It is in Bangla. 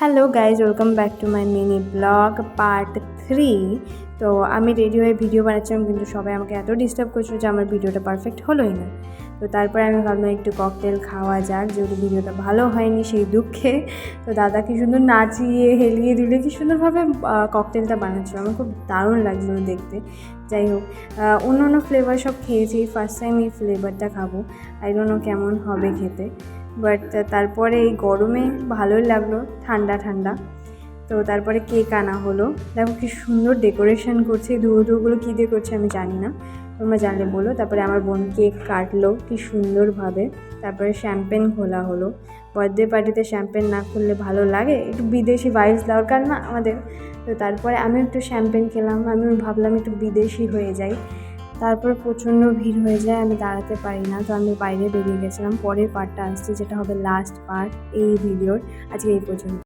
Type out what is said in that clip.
Hello guys, welcome back to my mini blog part 3। তো আমি রেডি হয়ে ভিডিও বানাচ্ছিলাম, কিন্তু সবাই আমাকে এত ডিস্টার্ব করছিল যে আমার ভিডিওটা পারফেক্ট হলোই না। তো তারপরে আমি ভাবলাম একটু ককটেল খাওয়া যাক, যেহেতু ভিডিওটা ভালো হয়নি সেই দুঃখে। তো দাদা কি সুন্দর নাচিয়ে হেলিয়ে দিলে কি সুন্দরভাবে ককটেলটা বানাচ্ছিল, আমার খুব দারুণ লাগছিলো দেখতে। যাই হোক, অন্য অন্য ফ্লেভার সব খেয়েছি, ফার্স্ট টাইম এই ফ্লেভারটা খাবো। আই ডোন্ট নো কেমন হবে খেতে, বাট তারপরে এই গরমে ভালোই লাগলো, ঠান্ডা ঠান্ডা। তো তারপরে কেক আনা হলো, দেখো কি সুন্দর ডেকোরেশন করছে, ধুয়োগুলো কী দিয়ে করছে আমি জানি না, তোমরা জানলে বলো। তারপরে আমার বোন কেক কাটলো কি সুন্দরভাবে। তারপরে শ্যাম্পেন খোলা হলো, বার্থডে পার্টিতে শ্যাম্পেন না খুললে ভালো লাগে, একটু বিদেশি ভাইবস দরকার না আমাদের। তো তারপরে আমি একটু শ্যাম্পেন খেলাম, আমি ভাবলাম একটু বিদেশি হয়ে যাই। তারপর প্রচণ্ড ভিড় হয়ে যায়, আমি দাঁড়াতে পারি না, তো আমি বাইরে বেরিয়ে গেছিলাম। পরের পার্টটা আসছে, যেটা হবে লাস্ট পার্ট এই ভিডিওর। আজকে এই পর্যন্ত।